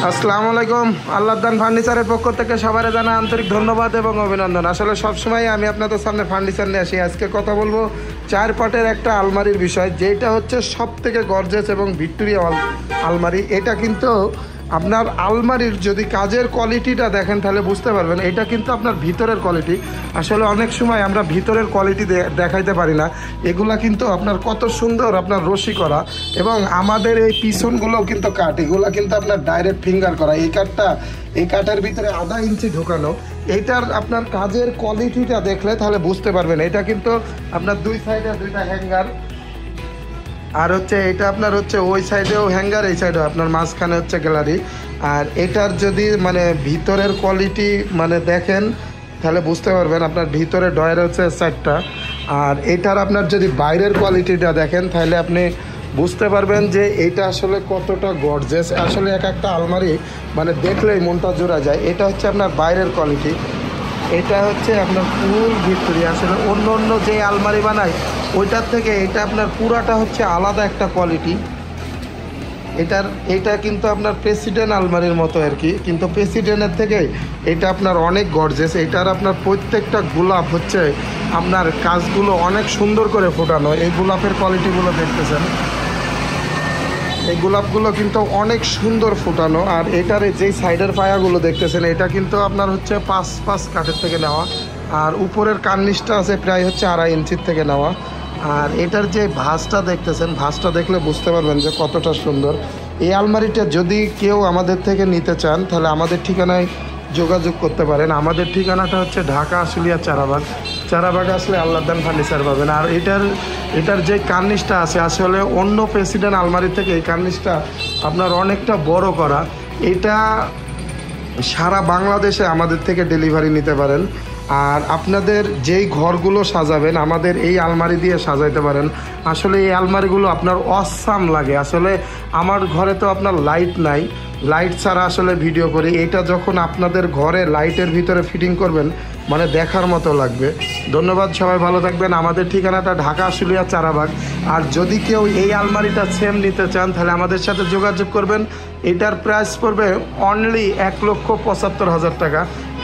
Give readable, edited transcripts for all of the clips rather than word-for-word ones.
আসসালামু আলাইকুম। আল্লাহদান ফার্নিচারের পক্ষ থেকে সবাই জানা আন্তরিক ধন্যবাদ এবং অভিনন্দন। আসলে সবসময় আমি আপনাদের সামনে ফার্নিচার নিয়ে আসি। আজকে কথা বলবো 4 পাটের একটা আলমারির বিষয়, যেটা হচ্ছে সব থেকে গর্জিয়াস এবং ভিক্টোরিয়া আলমারি। এটা কিন্তু আপনার আলমারির যদি কাজের কোয়ালিটিটা দেখেন তাহলে বুঝতে পারবেন এটা কিন্তু আপনার ভিতরের কোয়ালিটি। আসলে অনেক সময় আমরা ভিতরের কোয়ালিটি দেখাইতে পারি না। এগুলা কিন্তু আপনার কত সুন্দর আপনার রশি করা, এবং আমাদের এই পিছনগুলোও কিন্তু কাঠ, এগুলা কিন্তু আপনার ডাইরেক্ট ফিঙ্গার করা। এই কাঠের ভিতরে আধা ইঞ্চি ঢোকানো। এইটার আপনার কাজের কোয়ালিটিটা দেখলে তাহলে বুঝতে পারবেন। এটা কিন্তু আপনার দুই সাইডে দুইটা হ্যাঙ্গার, আর হচ্ছে এটা আপনার হচ্ছে ওই সাইডেও হ্যাঙ্গার, এই সাইডেও আপনার মাঝখানে হচ্ছে গ্যালারি। আর এটার যদি মানে ভিতরের কোয়ালিটি মানে দেখেন তাহলে বুঝতে পারবেন। আপনার ভিতরে ডয়ার হচ্ছে 4টা, আর এটার আপনার যদি বাইরের কোয়ালিটিটা দেখেন তাহলে আপনি বুঝতে পারবেন যে এটা আসলে কতটা গর্জিয়াস। আসলে এক একটা আলমারি মানে দেখলেই মনটা জোড়া যায়। এটা হচ্ছে আপনার বাইরের কোয়ালিটি, এটা হচ্ছে আপনার ফুল ভিক্টোরিয়া। আসলে অন্য অন্য যে আলমারি বানায় ওইটার থেকে এটা আপনার পুরাটা হচ্ছে আলাদা একটা কোয়ালিটি। এটা কিন্তু আপনার প্রেসিডেন্ট আলমারির মতো আর কি, কিন্তু প্রেসিডেন্টের থেকে এটা আপনার অনেক গর্জিয়াস। এটার আপনার প্রত্যেকটা গোলাপ হচ্ছে আপনার কাজগুলো অনেক সুন্দর করে ফোটানো। এই গোলাপের কোয়ালিটিগুলো দেখতেছেন, এই গোলাপগুলো কিন্তু অনেক সুন্দর ফুটানো। আর এটার যেই সাইডের পায়াগুলো দেখতেছেন এটা কিন্তু আপনার হচ্ছে 5 কাঠের থেকে নেওয়া, আর উপরের কার্নিশটা আছে প্রায় হচ্ছে 2.5 ইঞ্চির থেকে নেওয়া। আর এটার যে ভাঁজটা দেখতেছেন, ভাঁজটা দেখলে বুঝতে পারবেন যে কতটা সুন্দর। এই আলমারিটা যদি কেউ আমাদের থেকে নিতে চান তাহলে আমাদের ঠিকানায় যোগাযোগ করতে পারেন। আমাদের ঠিকানাটা হচ্ছে ঢাকা আশুলিয়া চারাবাগ আসলে আল্লাহদান ফার্নিচার পাবেন। আর এটার যে কার্নিশটা আছে আসলে অন্য প্রেসিডেন্ট আলমারি থেকে এই কার্নিশটা আপনার অনেকটা বড় করা। এটা সারা বাংলাদেশে আমাদের থেকে ডেলিভারি নিতে পারেন। আর আপনাদের যেই ঘরগুলো সাজাবেন আমাদের এই আলমারি দিয়ে সাজাইতে পারেন। আসলে এই আলমারিগুলো আপনার অসাম লাগে। আসলে আমার ঘরে তো আপনার লাইট নাই, লাইট ছাড়া আসলে ভিডিও করি। এটা যখন আপনাদের ঘরে লাইটের ভিতরে ফিটিং করবেন মানে দেখার মতো লাগবে। ধন্যবাদ, সবাই ভালো থাকবেন। আমাদের ঠিকানাটা ঢাকা আশুলিয়া চারাবাগ। আর যদি কেউ এই আলমারিটা সেম নিতে চান তাহলে আমাদের সাথে যোগাযোগ করবেন। এটার প্রাইস পড়বে অনলি 1,75,000 টাকা।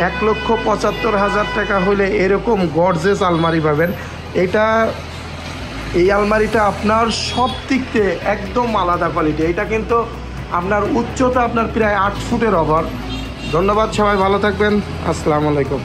1,75,000 টাকা হলে এরকম গর্জিয়াস আলমারি পাবেন। এই আলমারিটা আপনার সব দিক থেকে একদম আলাদা কোয়ালিটি। এটা কিন্তু আপনার উচ্চতা আপনার প্রায় 8 ফুটের ওভার। ধন্যবাদ, সবাই ভালো থাকবেন। আসসালামু আলাইকুম।